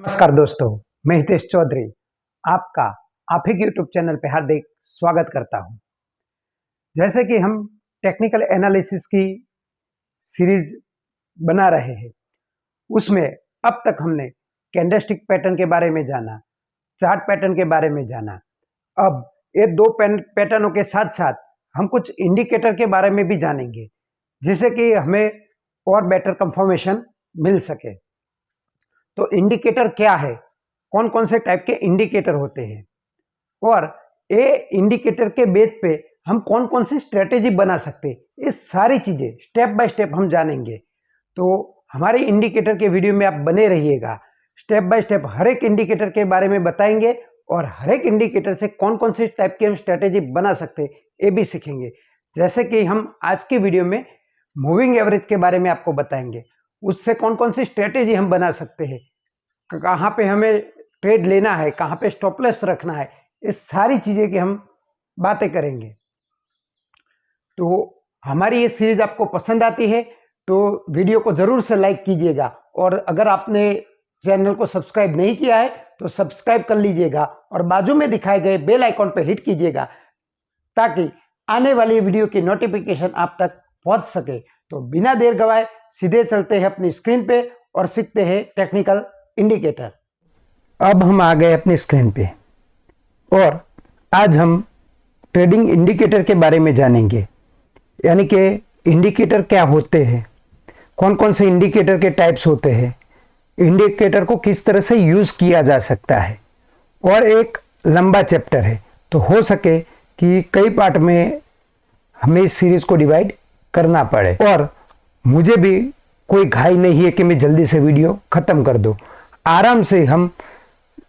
नमस्कार दोस्तों, मैं हितेश चौधरी आपका आप ही के यूट्यूब चैनल पे हार्दिक स्वागत करता हूं। जैसे कि हम टेक्निकल एनालिसिस की सीरीज बना रहे हैं, उसमें अब तक हमने कैंडलस्टिक पैटर्न के बारे में जाना, चार्ट पैटर्न के बारे में जाना। अब ये दो पैटर्नों के साथ साथ हम कुछ इंडिकेटर के बारे में भी जानेंगे, जिससे कि हमें और बेटर कंफर्मेशन मिल सके। तो इंडिकेटर क्या है, कौन कौन से टाइप के इंडिकेटर होते हैं और ये इंडिकेटर के बेस पे हम कौन कौन सी स्ट्रेटेजी बना सकते हैं, ये सारी चीज़ें स्टेप बाय स्टेप हम जानेंगे। तो हमारे इंडिकेटर के वीडियो में आप बने रहिएगा। स्टेप बाय स्टेप हर एक इंडिकेटर के बारे में बताएंगे और हर एक इंडिकेटर से कौन कौन सी टाइप की हम स्ट्रेटेजी बना सकते हैं ये भी सीखेंगे। जैसे कि हम आज की वीडियो में मूविंग एवरेज के बारे में आपको बताएंगे, उससे कौन कौन सी स्ट्रेटेजी हम बना सकते हैं, कहाँ पे हमें ट्रेड लेना है, कहाँ पे स्टॉप लॉस रखना है, ये सारी चीज़ें की हम बातें करेंगे। तो हमारी ये सीरीज आपको पसंद आती है तो वीडियो को ज़रूर से लाइक कीजिएगा और अगर आपने चैनल को सब्सक्राइब नहीं किया है तो सब्सक्राइब कर लीजिएगा और बाजू में दिखाए गए बेल आइकॉन पर हिट कीजिएगा ताकि आने वाली वीडियो की नोटिफिकेशन आप तक पहुंच सके। तो बिना देर गवाए सीधे चलते हैं अपनी स्क्रीन पे और सीखते हैं टेक्निकल इंडिकेटर। अब हम आ गए अपनी स्क्रीन पे और आज हम ट्रेडिंग इंडिकेटर के बारे में जानेंगे, यानी कि इंडिकेटर क्या होते हैं, कौन कौन से इंडिकेटर के टाइप्स होते हैं, इंडिकेटर को किस तरह से यूज़ किया जा सकता है। और एक लंबा चैप्टर है तो हो सके कि कई पार्ट में हमें इस सीरीज़ को डिवाइड करना पड़े और मुझे भी कोई घाई नहीं है कि मैं जल्दी से वीडियो ख़त्म कर दूँ। आराम से हम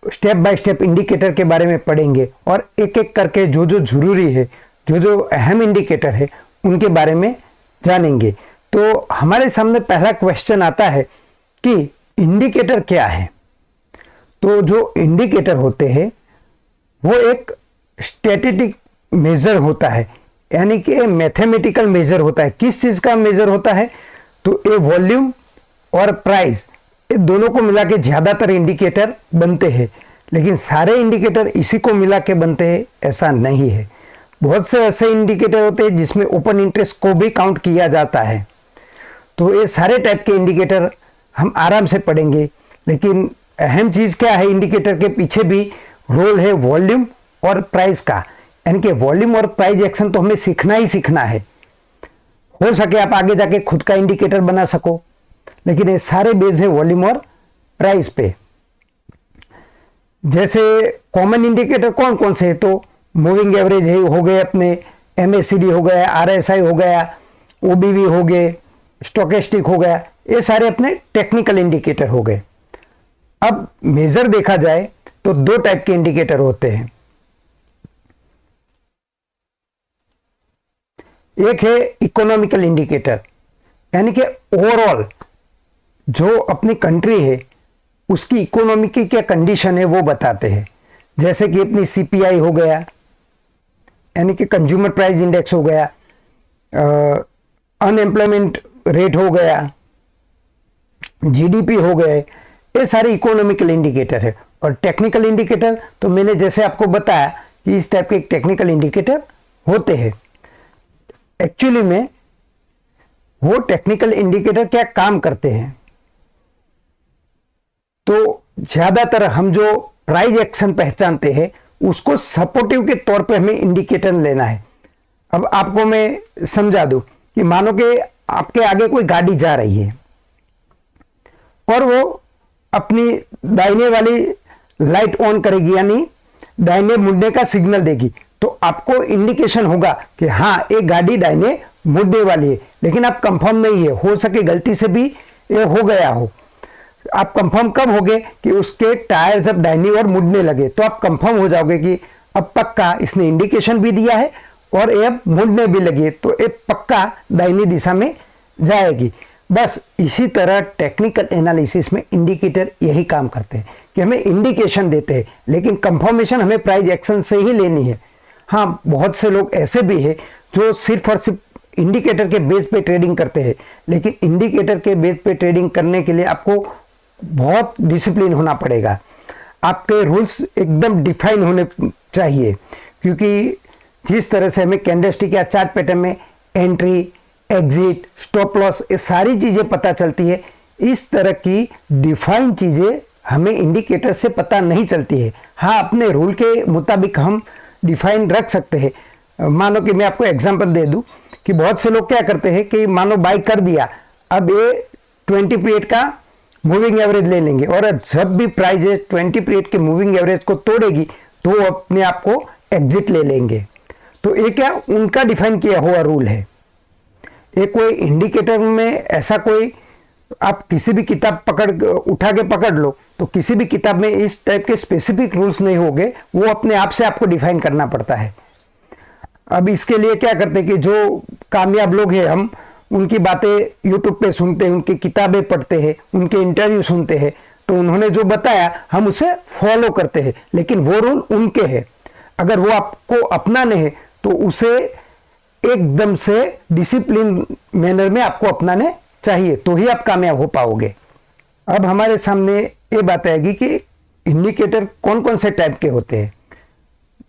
स्टेप बाय स्टेप इंडिकेटर के बारे में पढ़ेंगे और एक एक करके जो जो ज़रूरी है, जो जो अहम इंडिकेटर है उनके बारे में जानेंगे। तो हमारे सामने पहला क्वेश्चन आता है कि इंडिकेटर क्या है। तो जो इंडिकेटर होते हैं वो एक स्टैटिस्टिक मेज़र होता है, यानी कि मैथमेटिकल मेज़र होता है। किस चीज़ का मेज़र होता है? तो ये वॉल्यूम और प्राइस, ये दोनों को मिला के ज़्यादातर इंडिकेटर बनते हैं, लेकिन सारे इंडिकेटर इसी को मिला के बनते हैं ऐसा नहीं है। बहुत से ऐसे इंडिकेटर होते हैं जिसमें ओपन इंटरेस्ट को भी काउंट किया जाता है। तो ये सारे टाइप के इंडिकेटर हम आराम से पढ़ेंगे, लेकिन अहम चीज़ क्या है, इंडिकेटर के पीछे भी रोल है वॉल्यूम और प्राइस का, यानी कि वॉल्यूम और प्राइस एक्शन तो हमें सीखना ही सीखना है। हो सके आप आगे जाके खुद का इंडिकेटर बना सको, लेकिन ये सारे बेस है वॉल्यूम और प्राइस पे। जैसे कॉमन इंडिकेटर कौन कौन से है, तो मूविंग एवरेज है हो गए, अपने MACD हो गया, RSI हो गया, OBV हो गए, स्टोकेस्टिक हो गया, ये सारे अपने टेक्निकल इंडिकेटर हो गए। अब मेजर देखा जाए तो दो टाइप के इंडिकेटर होते हैं। एक है इकोनॉमिकल इंडिकेटर, यानी कि ओवरऑल जो अपनी कंट्री है उसकी इकोनॉमी की क्या कंडीशन है वो बताते हैं। जैसे कि अपनी CPI हो गया, यानी कि कंज्यूमर प्राइस इंडेक्स हो गया, अनएम्प्लॉयमेंट रेट हो गया, GDP हो गए, ये सारे इकोनॉमिकल इंडिकेटर है। और टेक्निकल इंडिकेटर तो मैंने जैसे आपको बताया कि इस टाइप के टेक्निकल इंडिकेटर होते हैं। एक्चुअली में वो टेक्निकल इंडिकेटर क्या काम करते हैं, तो ज़्यादातर हम जो प्राइस एक्शन पहचानते हैं उसको सपोर्टिव के तौर पे हमें इंडिकेटर लेना है। अब आपको मैं समझा दूं कि मानो कि आपके आगे कोई गाड़ी जा रही है और वो अपनी दाहिने वाली लाइट ऑन करेगी, यानी दाहिने मुड़ने का सिग्नल देगी, तो आपको इंडिकेशन होगा कि हाँ एक गाड़ी दाहिने मुड़ने वाली है, लेकिन आप कंफर्म नहीं है, हो सके गलती से भी ये हो गया हो। आप कंफर्म कब होगे कि उसके टायर जब दाहिनी ओर मुड़ने लगे, तो आप कंफर्म हो जाओगे कि अब पक्का इसने इंडिकेशन भी दिया है और ये अब मुड़ने भी लगी, तो ये पक्का दाहिनी दिशा में जाएगी। बस इसी तरह टेक्निकल एनालिसिस में इंडिकेटर यही काम करते हैं कि हमें इंडिकेशन देते हैं, लेकिन कंफर्मेशन हमें प्राइस एक्शन से ही लेनी है। हाँ, बहुत से लोग ऐसे भी हैं जो सिर्फ और सिर्फ इंडिकेटर के बेस पे ट्रेडिंग करते हैं, लेकिन इंडिकेटर के बेस पे ट्रेडिंग करने के लिए आपको बहुत डिसिप्लिन होना पड़ेगा। आपके रूल्स एकदम डिफाइन होने चाहिए, क्योंकि जिस तरह से हमें कैंडलस्टिक या चार्ट पैटर्न में एंट्री, एग्जिट, स्टॉप लॉस, ये सारी चीज़ें पता चलती है, इस तरह की डिफाइन चीज़ें हमें इंडिकेटर से पता नहीं चलती है। हाँ, अपने रूल के मुताबिक हम डिफाइन रख सकते हैं। मानो कि मैं आपको एग्जांपल दे दूं कि बहुत से लोग क्या करते हैं कि मानो बाई कर दिया, अब ये 20 पीरियड का मूविंग एवरेज ले लेंगे और जब भी प्राइस 20 पीरियड के मूविंग एवरेज को तोड़ेगी तो वो अपने आप को एग्जिट ले लेंगे। तो ये क्या उनका डिफाइन किया हुआ रूल है। ये कोई इंडिकेटर में ऐसा कोई, आप किसी भी किताब उठा के पकड़ लो तो किसी भी किताब में इस टाइप के स्पेसिफिक रूल्स नहीं होंगे, वो अपने आप से आपको डिफाइन करना पड़ता है। अब इसके लिए क्या करते हैं कि जो कामयाब लोग हैं, हम उनकी बातें यूट्यूब पे सुनते हैं, उनकी किताबें पढ़ते हैं, उनके इंटरव्यू सुनते हैं, तो उन्होंने जो बताया हम उसे फॉलो करते हैं, लेकिन वो रूल उनके हैं। अगर वो आपको अपनाने हैं तो उसे एकदम से डिसिप्लिन मैनर में आपको अपनाने चाहिए, तो ही आप कामयाब हो पाओगे। अब हमारे सामने ये बात आएगी कि इंडिकेटर कौन कौन से टाइप के होते हैं।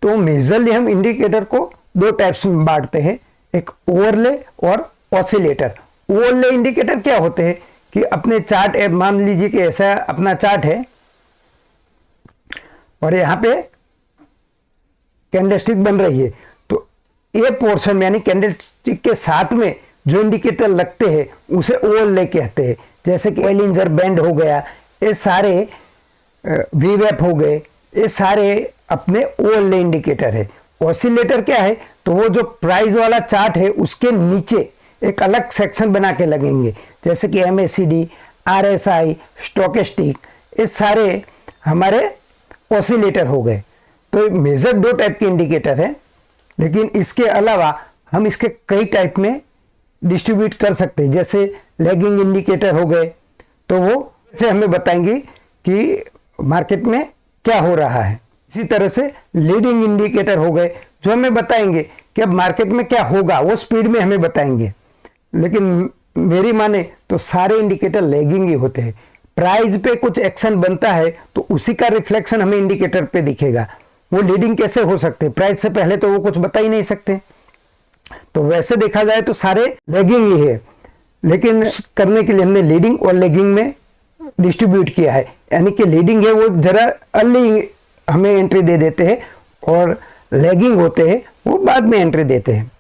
तो मेजरली हम इंडिकेटर को दो टाइप्स में बांटते हैं, एक ओवरले और ऑसिलेटर। ओवरले इंडिकेटर क्या होते हैं कि अपने चार्ट, मान लीजिए कि ऐसा अपना चार्ट है और यहाँ पे कैंडलस्टिक बन रही है, तो ये पोर्शन में यानी कैंडलस्टिक के साथ में जो इंडिकेटर लगते हैं उसे ओवरले कहते हैं। जैसे कि एलिंजर बैंड हो गया, ये सारे वीवेप हो गए, ये सारे अपने ओवरले इंडिकेटर है। ऑसिलेटर क्या है, तो वो जो प्राइस वाला चार्ट है उसके नीचे एक अलग सेक्शन बना के लगेंगे, जैसे कि MACD, RSI, स्टोकेस्टिक, ये सारे हमारे ऑसिलेटर हो गए। तो मेजर दो टाइप के इंडिकेटर है, लेकिन इसके अलावा हम इसके कई टाइप में डिस्ट्रीब्यूट कर सकते हैं। जैसे लैगिंग इंडिकेटर हो गए, तो वो से हमें बताएंगे कि मार्केट में क्या हो रहा है। इसी तरह से लीडिंग इंडिकेटर हो गए, जो हमें बताएंगे कि अब मार्केट में क्या होगा, वो स्पीड में हमें बताएंगे। लेकिन मेरी माने तो सारे इंडिकेटर लैगिंग ही होते हैं। प्राइस पे कुछ एक्शन बनता है तो उसी का रिफ्लेक्शन हमें इंडिकेटर पे दिखेगा। वो लीडिंग कैसे हो सकते, प्राइस से पहले तो वो कुछ बता ही नहीं सकते। तो वैसे देखा जाए तो सारे लैगिंग ही है, लेकिन करने के लिए हमने लीडिंग और लैगिंग में डिस्ट्रीब्यूट किया है। यानी कि लीडिंग है वो जरा अर्ली हमें एंट्री दे देते हैं और लैगिंग होते हैं वो बाद में एंट्री देते हैं।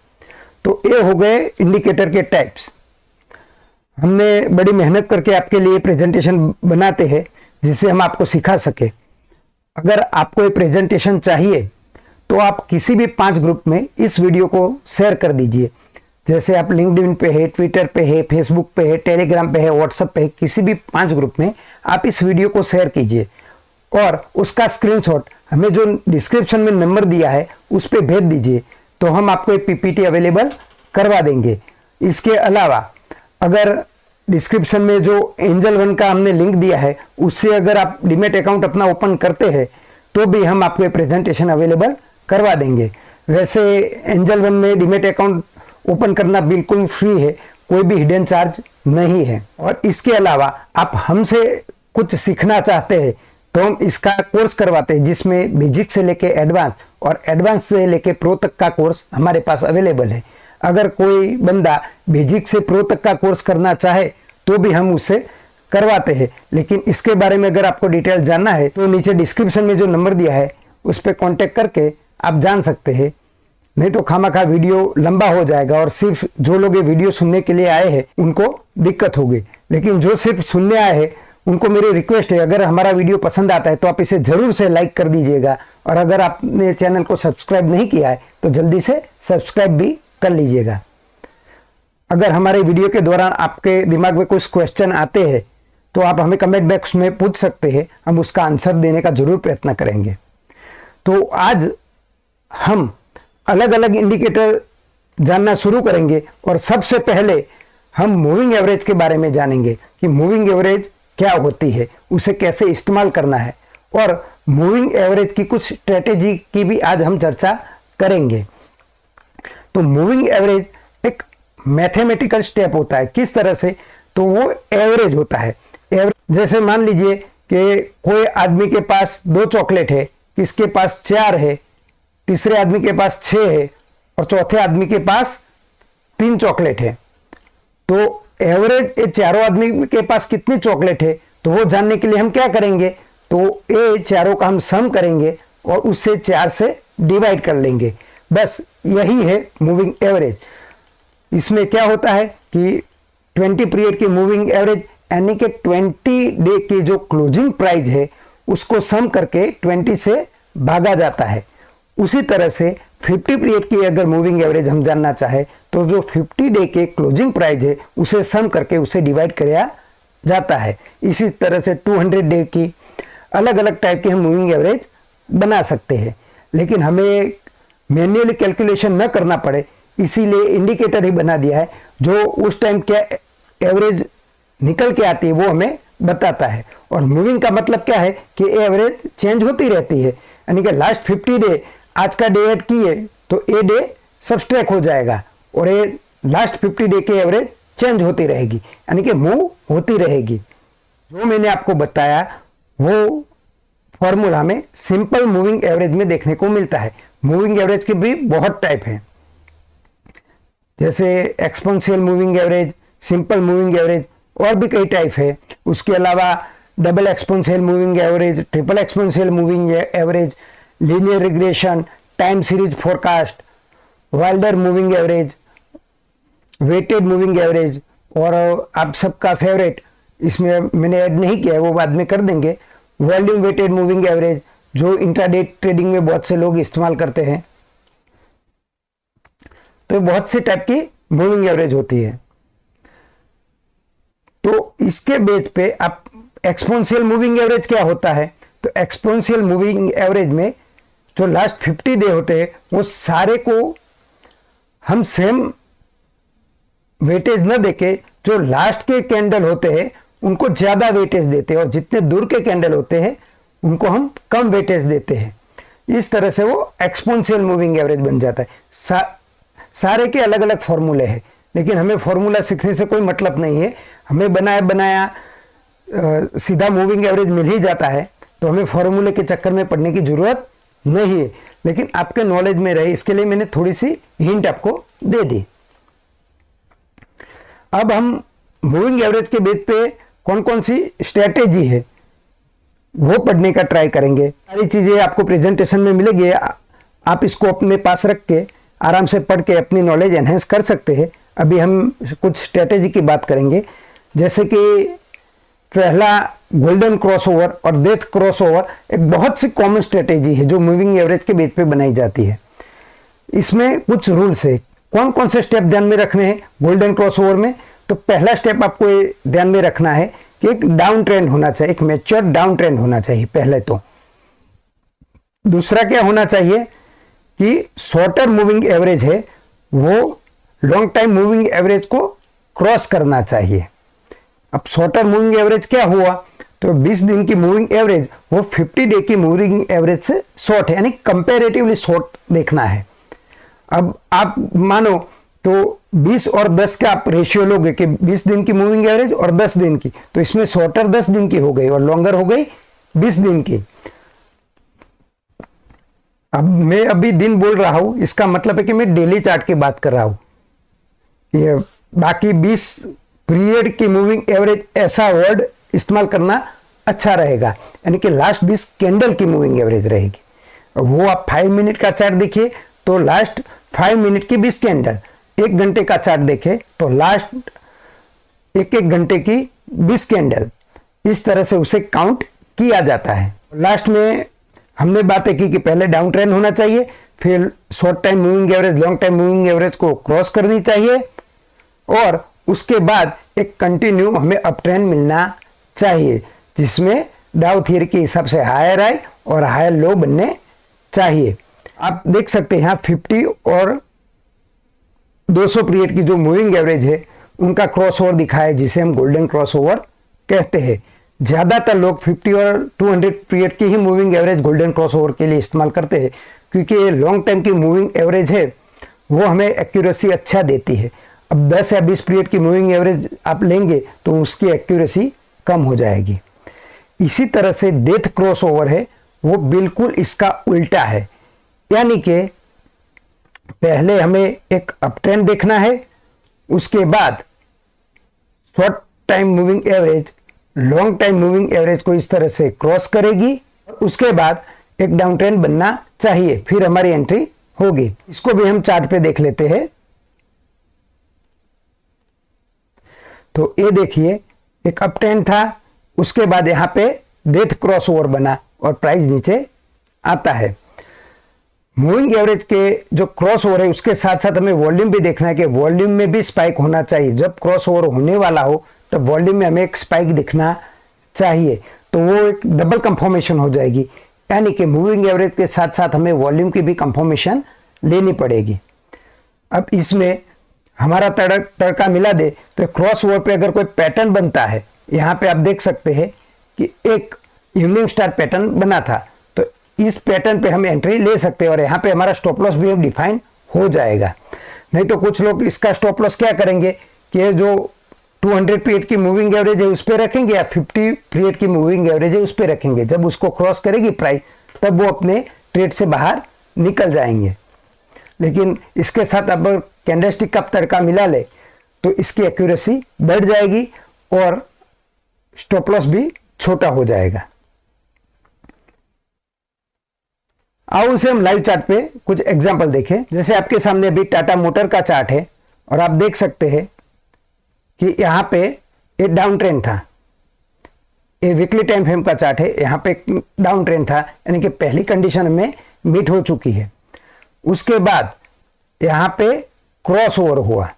तो ये हो गए इंडिकेटर के टाइप्स। हमने बड़ी मेहनत करके आपके लिए प्रेजेंटेशन बनाते हैं जिससे हम आपको सिखा सके। अगर आपको ये प्रेजेंटेशन चाहिए तो आप किसी भी 5 ग्रुप में इस वीडियो को शेयर कर दीजिए। जैसे आप लिंक्डइन पे है, ट्विटर पे है, फेसबुक पे है, टेलीग्राम पे है, व्हाट्सएप पे है, किसी भी 5 ग्रुप में आप इस वीडियो को शेयर कीजिए और उसका स्क्रीनशॉट हमें जो डिस्क्रिप्शन में नंबर दिया है उस पर भेज दीजिए, तो हम आपको एक PPT अवेलेबल करवा देंगे। इसके अलावा अगर डिस्क्रिप्शन में जो एंजल वन का हमने लिंक दिया है उससे अगर आप डीमैट अकाउंट अपना ओपन करते हैं तो भी हम आपको प्रेजेंटेशन अवेलेबल करवा देंगे। वैसे एंजल वन में डीमैट अकाउंट ओपन करना बिल्कुल फ्री है, कोई भी हिडन चार्ज नहीं है। और इसके अलावा आप हमसे कुछ सीखना चाहते हैं तो हम इसका कोर्स करवाते हैं, जिसमें बेसिक से लेके एडवांस और एडवांस से लेके प्रो तक का कोर्स हमारे पास अवेलेबल है। अगर कोई बंदा बेसिक से प्रो तक का कोर्स करना चाहे तो भी हम उससे करवाते हैं। लेकिन इसके बारे में अगर आपको डिटेल जानना है तो नीचे डिस्क्रिप्शन में जो नंबर दिया है उस पर कॉन्टेक्ट करके आप जान सकते हैं। नहीं तो खामखा वीडियो लंबा हो जाएगा और सिर्फ जो लोग ये वीडियो सुनने के लिए आए हैं उनको दिक्कत होगी। लेकिन जो सिर्फ सुनने आए हैं उनको मेरी रिक्वेस्ट है, अगर हमारा वीडियो पसंद आता है तो आप इसे जरूर से लाइक कर दीजिएगा, और अगर आपने चैनल को सब्सक्राइब नहीं किया है तो जल्दी से सब्सक्राइब भी कर लीजिएगा। अगर हमारे वीडियो के दौरान आपके दिमाग में कुछ क्वेश्चन आते हैं तो आप हमें कमेंट बॉक्स में पूछ सकते हैं, हम उसका आंसर देने का जरूर प्रयत्न करेंगे। तो आज हम अलग अलग इंडिकेटर जानना शुरू करेंगे और सबसे पहले हम मूविंग एवरेज के बारे में जानेंगे कि मूविंग एवरेज क्या होती है, उसे कैसे इस्तेमाल करना है, और मूविंग एवरेज की कुछ स्ट्रेटेजी की भी आज हम चर्चा करेंगे। तो मूविंग एवरेज एक मैथमेटिकल स्टेप होता है। किस तरह से, तो वो एवरेज होता है। एवरेज जैसे मान लीजिए कि कोई आदमी के पास 2 चॉकलेट है, किसके पास 4 है, तीसरे आदमी के पास 6 है और चौथे आदमी के पास 3 चॉकलेट है। तो एवरेज ये चारों आदमी के पास कितनी चॉकलेट है, तो वो जानने के लिए हम क्या करेंगे, तो ये चारों का हम सम करेंगे और उससे 4 से डिवाइड कर लेंगे। बस यही है मूविंग एवरेज। इसमें क्या होता है कि 20 पीरियड की मूविंग एवरेज यानी कि 20 डे की जो क्लोजिंग प्राइस है उसको सम करके 20 से भागा जाता है। उसी तरह से 50 पीरियड की अगर मूविंग एवरेज हम जानना चाहे तो जो 50 डे के क्लोजिंग प्राइस है उसे सम करके उसे डिवाइड किया जाता है। इसी तरह से 200 डे की अलग अलग टाइप की हम मूविंग एवरेज बना सकते हैं, लेकिन हमें मैन्युअली कैलकुलेशन न करना पड़े इसीलिए इंडिकेटर ही बना दिया है जो उस टाइम क्या एवरेज निकल के आती है वो हमें बताता है। और मूविंग का मतलब क्या है कि एवरेज चेंज होती रहती है, यानी कि लास्ट 50 डे आज का डे ऐड किए तो ए डे सब्सट्रैक्ट हो जाएगा और ये लास्ट 50 डे की एवरेज चेंज होती रहेगी, यानी कि मूव होती रहेगी। जो मैंने आपको बताया वो फॉर्मूला में सिंपल मूविंग एवरेज में देखने को मिलता है। मूविंग एवरेज के भी बहुत टाइप हैं, जैसे exponential moving average, simple moving average और भी कई टाइप है। उसके अलावा double exponential moving average, triple exponential moving average, linear regression, time series forecast, Wilder moving average, weighted moving average और आप सबका फेवरेट इसमें मैंने ऐड नहीं किया है वो बाद में कर देंगे, वॉल्यूम वेटेड मूविंग एवरेज जो इंट्राडे ट्रेडिंग में बहुत से लोग इस्तेमाल करते हैं। तो बहुत से टाइप की मूविंग एवरेज होती है। तो इसके बेस पे आप एक्सपोनेंशियल मूविंग एवरेज क्या होता है, तो एक्सपोनेंशियल मूविंग एवरेज में जो लास्ट 50 डे होते हैं वो सारे को हम सेम वेटेज न देके जो लास्ट के कैंडल होते हैं उनको ज्यादा वेटेज देते हैं और जितने दूर के कैंडल होते हैं उनको हम कम वेटेज देते हैं। इस तरह से वो एक्सपोनेंशियल मूविंग एवरेज बन जाता है। सारे के अलग अलग फॉर्मूले हैं, लेकिन हमें फॉर्मूला सीखने से कोई मतलब नहीं है। हमें बनाया सीधा मूविंग एवरेज मिल ही जाता है, तो हमें फॉर्मूले के चक्कर में पड़ने की जरूरत नहीं है। लेकिन आपके नॉलेज में रहे इसके लिए मैंने थोड़ी सी हिंट आपको दे दी। अब हम मूविंग एवरेज के बेस पे कौन कौन सी स्ट्रेटेजी है वो पढ़ने का ट्राई करेंगे। सारी चीजें आपको प्रेजेंटेशन में मिलेगी, आप इसको अपने पास रख के आराम से पढ़ के अपनी नॉलेज एनहेंस कर सकते हैं। अभी हम कुछ स्ट्रेटेजी की बात करेंगे, जैसे कि पहला गोल्डन क्रॉसओवर और डेथ क्रॉसओवर एक बहुत सी कॉमन स्ट्रेटेजी है जो मूविंग एवरेज के बेस पे बनाई जाती है। इसमें कुछ रूल्स है, कौन कौन से स्टेप ध्यान में रखने हैं गोल्डन क्रॉसओवर में। तो पहला स्टेप आपको ये ध्यान में रखना है कि एक डाउन ट्रेंड होना चाहिए, एक मैच्योर डाउन ट्रेंड होना चाहिए पहले तो। दूसरा क्या होना चाहिए कि शॉर्टर मूविंग एवरेज है वो लॉन्ग टाइम मूविंग एवरेज को क्रॉस करना चाहिए। अब शॉर्टर मूविंग एवरेज क्या हुआ, तो 20 दिन की मूविंग एवरेज वो 50 डे की मूविंग एवरेज से शॉर्ट है, यानी कंपैरेटिवली शॉर्ट देखना है। अब आप मानो तो 20 और 10 का आप रेशियो लोगे कि 20 दिन की मूविंग एवरेज और 10 दिन की, तो इसमें शॉर्टर 10 दिन की हो गई और लॉन्गर हो गई 20 दिन की। अब मैं अभी दिन बोल रहा हूं, इसका मतलब है कि मैं डेली चार्ट की बात कर रहा हूं। ये बाकी 20 पीरियड की मूविंग एवरेज ऐसा वर्ड इस्तेमाल करना अच्छा रहेगा, यानी कि लास्ट 20 कैंडल की मूविंग एवरेज रहेगी। वो आप 5 मिनट का चार्ट देखिए तो लास्ट 5 मिनट की 20 कैंडल, 1 घंटे का चार्ट देखे तो लास्ट एक घंटे की 20 कैंडल, इस तरह से उसे काउंट किया जाता है। लास्ट में हमने बातें की कि पहले डाउन ट्रेंड होना चाहिए, फिर short time moving average long time moving average को क्रॉस करनी चाहिए और उसके बाद एक कंटिन्यू हमें अप ट्रेंड मिलना चाहिए, जिसमें डाउ थियरी के हिसाब से हायर हाई और हायर लो बनने चाहिए। आप देख सकते हैं यहाँ 50 और 200 पीरियड की जो मूविंग एवरेज है उनका क्रॉसओवर दिखा है, जिसे हम गोल्डन क्रॉसओवर कहते हैं। ज़्यादातर लोग 50 और 200 पीरियड की ही मूविंग एवरेज गोल्डन क्रॉसओवर के लिए इस्तेमाल करते हैं, क्योंकि ये लॉन्ग टाइम की मूविंग एवरेज है वो हमें एक्यूरेसी अच्छा देती है। अब 10 या 20 पीरियड की मूविंग एवरेज आप लेंगे तो उसकी एक्यूरेसी कम हो जाएगी। इसी तरह से डेथ क्रॉसओवर है वो बिल्कुल इसका उल्टा है, यानी कि पहले हमें एक अप ट्रेंड देखना है, उसके बाद short time moving average long time moving average को इस तरह से क्रॉस करेगी, उसके बाद एक डाउन ट्रेंड बनना चाहिए, फिर हमारी एंट्री होगी। इसको भी हम चार्ट पे देख लेते हैं। तो ये देखिए एक अप ट्रेंड था, उसके बाद यहां पे डेथ क्रॉसओवर बना और प्राइस नीचे आता है। मूविंग एवरेज के जो क्रॉस ओवर है उसके साथ साथ हमें वॉल्यूम भी देखना है कि वॉल्यूम में भी स्पाइक होना चाहिए। जब क्रॉस ओवर होने वाला हो तब वॉल्यूम में हमें एक स्पाइक दिखना चाहिए, तो वो एक डबल कंफर्मेशन हो जाएगी, यानी कि मूविंग एवरेज के साथ साथ हमें वॉल्यूम की भी कंफर्मेशन लेनी पड़ेगी। अब इसमें हमारा तड़का मिला दे तो क्रॉस ओवर पे अगर कोई पैटर्न बनता है, यहाँ पे आप देख सकते हैं कि एक इवनिंग स्टार पैटर्न बना था, तो इस पैटर्न पे हम एंट्री ले सकते हैं और यहाँ पे हमारा स्टॉप लॉस भी डिफाइन हो जाएगा। नहीं तो कुछ लोग इसका स्टॉप लॉस क्या करेंगे कि जो 200 पीरियड की मूविंग एवरेज है उस पर रखेंगे या 50 पीरियड की मूविंग एवरेज है उस पर रखेंगे। जब उसको क्रॉस करेगी प्राइस तब वो अपने ट्रेड से बाहर निकल जाएंगे। लेकिन इसके साथ अब कैंडलस्टिक का तड़का मिला ले तो इसकी एक्यूरेसी बढ़ जाएगी और स्टॉप लॉस भी छोटा हो जाएगा। आओ उसे हम लाइव चार्ट पे कुछ एग्जांपल देखें। जैसे आपके सामने अभी टाटा मोटर का चार्ट है और आप देख सकते हैं कि यहाँ पे एक डाउन ट्रेंड था। ये वीकली टाइम फ्रेम का चार्ट है, यहाँ पे डाउन ट्रेंड था, यानी कि पहली कंडीशन में मीट हो चुकी है। उसके बाद यहाँ पे क्रॉस ओवर हुआ,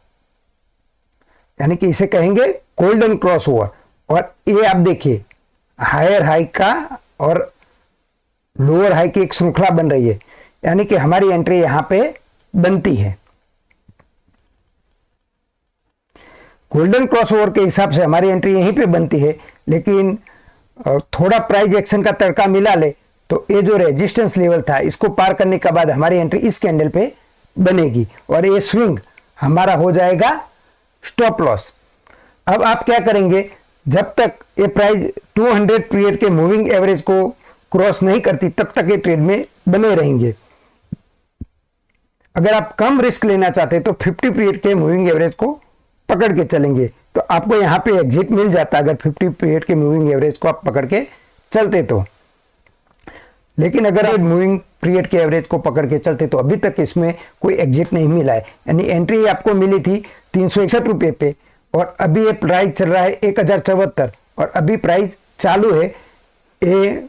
यानी कि इसे कहेंगे गोल्डन क्रॉस ओवर। और ये आप देखिए हायर हाई का और लोअर हाई की एक श्रृंखला बन रही है, यानी कि हमारी एंट्री यहां पे बनती है। गोल्डन क्रॉसओवर के हिसाब से हमारी एंट्री यहीं पे बनती है, लेकिन थोड़ा प्राइस एक्शन का तड़का मिला ले तो ये जो रेजिस्टेंस लेवल था इसको पार करने के बाद हमारी एंट्री इस कैंडल पे बनेगी और ये स्विंग हमारा हो जाएगा स्टॉप लॉस। अब आप क्या करेंगे, जब तक ये प्राइस 200 पीरियड के मूविंग एवरेज को क्रॉस नहीं करती तब तक ये ट्रेड में बने रहेंगे। अगर आप कम रिस्क लेना चाहते तो 50 पीरियड के मूविंग एवरेज को पकड़ के चलेंगे तो आपको यहां पे एग्जिट मिल जाता अगर 50 पीरियड के मूविंग एवरेज को आप पकड़ के चलते तो। लेकिन अगर आप मूविंग पीरियड के एवरेज को पकड़ के चलते तो अभी तक इसमें कोई एग्जिट नहीं मिला है, यानी एंट्री आपको मिली थी 361 रुपये पे और अभी ये प्राइस चल रहा है 1074 और अभी प्राइस चालू है। ये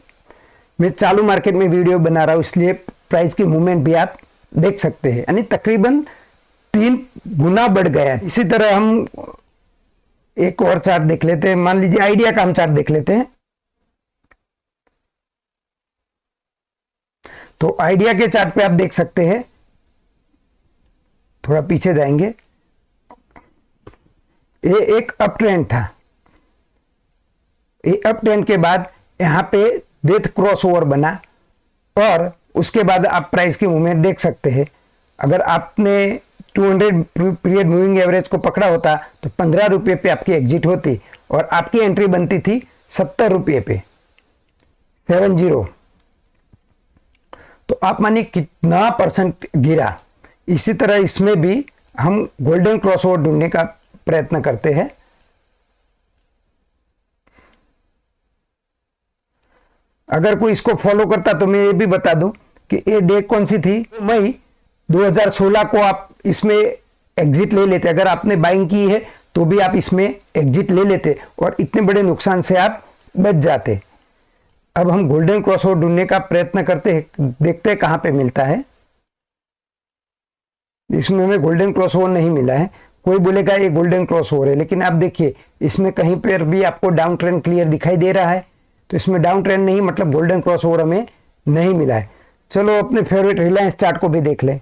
मैं चालू मार्केट में वीडियो बना रहा हूँ इसलिए प्राइस की मूवमेंट भी आप देख सकते हैं, यानी तकरीबन 3 गुना बढ़ गया है। इसी तरह हम एक और चार्ट देख लेते हैं, मान लीजिए आइडिया का हम चार्ट देख लेते हैं। तो आइडिया के चार्ट पे आप देख सकते हैं, थोड़ा पीछे जाएंगे, ये एक अप ट्रेंड था। ये अप ट्रेंड के बाद यहां पे डेथ क्रॉसओवर बना और उसके बाद आप प्राइस की मूवमेंट देख सकते हैं। अगर आपने 200 पीरियड मूविंग एवरेज को पकड़ा होता तो 15 रुपये पे आपकी एग्जिट होती और आपकी एंट्री बनती थी 70 रुपये पे 70। तो आप मानिए कितना परसेंट गिरा। इसी तरह इसमें भी हम गोल्डन क्रॉसओवर ढूंढने का प्रयत्न करते हैं। अगर कोई इसको फॉलो करता तो मैं ये भी बता दूं कि ये डे कौन सी थी, मई 2016 को आप इसमें एग्जिट ले लेते। अगर आपने बाइंग की है तो भी आप इसमें एग्जिट ले लेते और इतने बड़े नुकसान से आप बच जाते। अब हम गोल्डन क्रॉसओवर ढूंढने का प्रयत्न करते हैं, देखते हैं कहां पे मिलता है। इसमें हमें गोल्डन क्रॉसओवर नहीं मिला है। कोई बोलेगा ये गोल्डन क्रॉसओवर है, लेकिन आप देखिए इसमें कहीं पर भी आपको डाउन ट्रेंड क्लियर दिखाई दे रहा है, तो इसमें डाउन ट्रेंड नहीं, मतलब गोल्डन क्रॉसओवर हमें नहीं मिला है। चलो अपने फेवरेट रिलायंस चार्ट को भी देख लें।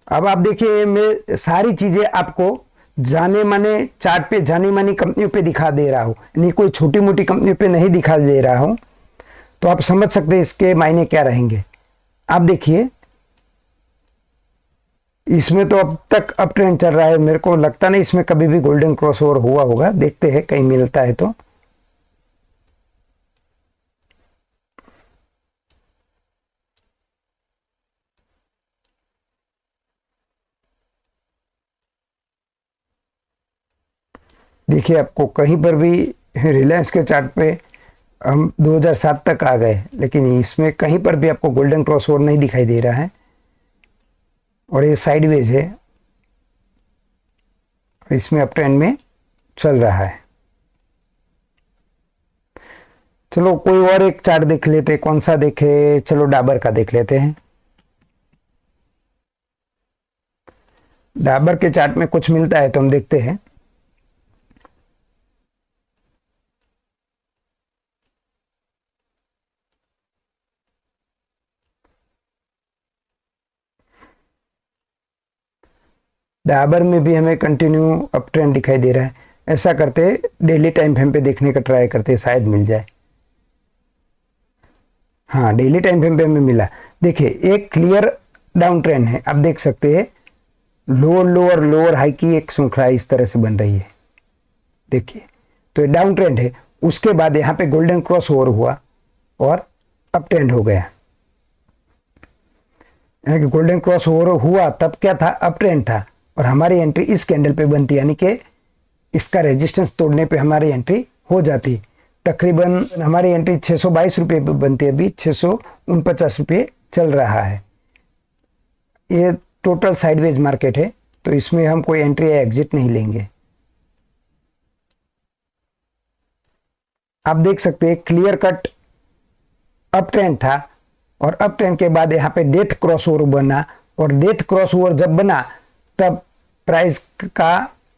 अब आप देखिए मैं सारी चीजें आपको जाने माने चार्ट पे जानी मानी कंपनियों पे दिखा दे रहा हूं, यानी कोई छोटी मोटी कंपनियों पे नहीं दिखा दे रहा हूं, तो आप समझ सकते हैं इसके मायने क्या रहेंगे। आप देखिए इसमें तो अब तक अप ट्रेंड चल रहा है, मेरे को लगता नहीं इसमें कभी भी गोल्डन क्रॉसओवर हुआ होगा। देखते हैं कहीं मिलता है तो। देखिए आपको कहीं पर भी रिलायंस के चार्ट पे हम 2007 तक आ गए, लेकिन इसमें कहीं पर भी आपको गोल्डन क्रॉसओवर नहीं दिखाई दे रहा है और ये साइडवेज है, इसमें अप ट्रेंड में चल रहा है। चलो कोई और एक चार्ट देख लेते, कौन सा देखे? चलो डाबर का देख लेते हैं। डाबर के चार्ट में कुछ मिलता है तो हम देखते हैं। डाबर में भी हमें कंटिन्यू अप ट्रेंड दिखाई दे रहा है। ऐसा करते डेली टाइम फ्रेम पे देखने का ट्राई करते, शायद मिल जाए। हाँ, डेली टाइम फ्रेम पे हमें मिला। देखिए एक क्लियर डाउन ट्रेंड है, आप देख सकते हैं लोअर लोअर लोअर हाई की एक श्रृंखला इस तरह से बन रही है। देखिए तो ये डाउन ट्रेंड है, उसके बाद यहाँ पे गोल्डन क्रॉस ओवर हुआ और अप ट्रेंड हो गया। यानी कि गोल्डन क्रॉस ओवर हुआ तब क्या था? अप ट्रेंड था और हमारी एंट्री इस कैंडल पे बनती, यानी कि इसका रेजिस्टेंस तोड़ने पे हमारी एंट्री हो जाती। तकरीबन हमारी एंट्री 622 रुपये पे बनती है, अभी 649 रुपये चल रहा है। ये टोटल साइडवेज मार्केट है, तो इसमें हम कोई एंट्री या एग्जिट नहीं लेंगे। आप देख सकते हैं क्लियर कट अप ट्रेंड था और अप ट्रेंड के बाद यहाँ पे डेथ क्रॉस ओवर बना और डेथ क्रॉस ओवर जब बना तब प्राइस का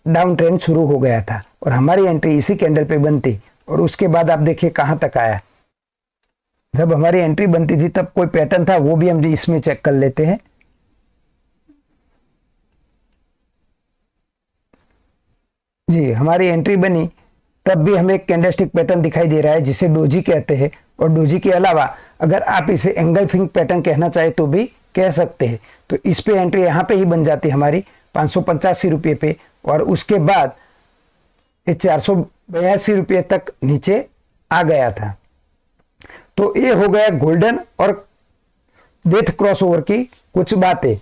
डाउन ट्रेंड शुरू हो गया था और हमारी एंट्री इसी कैंडल पे बनती। और उसके बाद आप देखिए कहां तक आया। जब हमारी एंट्री बनती थी तब कोई पैटर्न था, वो भी हम इसमें चेक कर लेते हैं। जी, हमारी एंट्री बनी तब भी हमें एक कैंडलस्टिक पैटर्न दिखाई दे रहा है जिसे डोजी कहते हैं। और डोजी के अलावा अगर आप इसे एंगल्फिंग पैटर्न कहना चाहे तो भी कह सकते हैं। तो इस पे एंट्री यहाँ पे ही बन जाती हमारी 585 रुपये पे और उसके बाद ये 482 रुपये तक नीचे आ गया था। तो ये हो गया गोल्डन और डेथ क्रॉसओवर की कुछ बातें।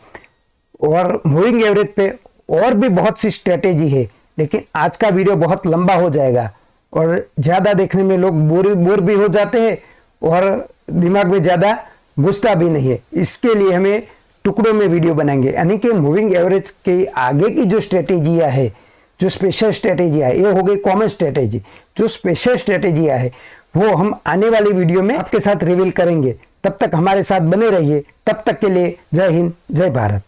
और मूविंग एवरेज पे और भी बहुत सी स्ट्रेटेजी है, लेकिन आज का वीडियो बहुत लंबा हो जाएगा और ज़्यादा देखने में लोग बोर भी हो जाते हैं और दिमाग में ज़्यादा घुसता भी नहीं है। इसके लिए हमें टुकड़ों में वीडियो बनाएंगे, यानी कि मूविंग एवरेज के आगे की जो स्ट्रेटेजियाँ है, जो स्पेशल स्ट्रेटेजियाँ है, ये हो गई कॉमन स्ट्रेटेजी। जो स्पेशल स्ट्रेटेजियाँ है वो हम आने वाली वीडियो में आपके साथ रिवील करेंगे। तब तक हमारे साथ बने रहिए। तब तक के लिए जय हिंद, जय भारत।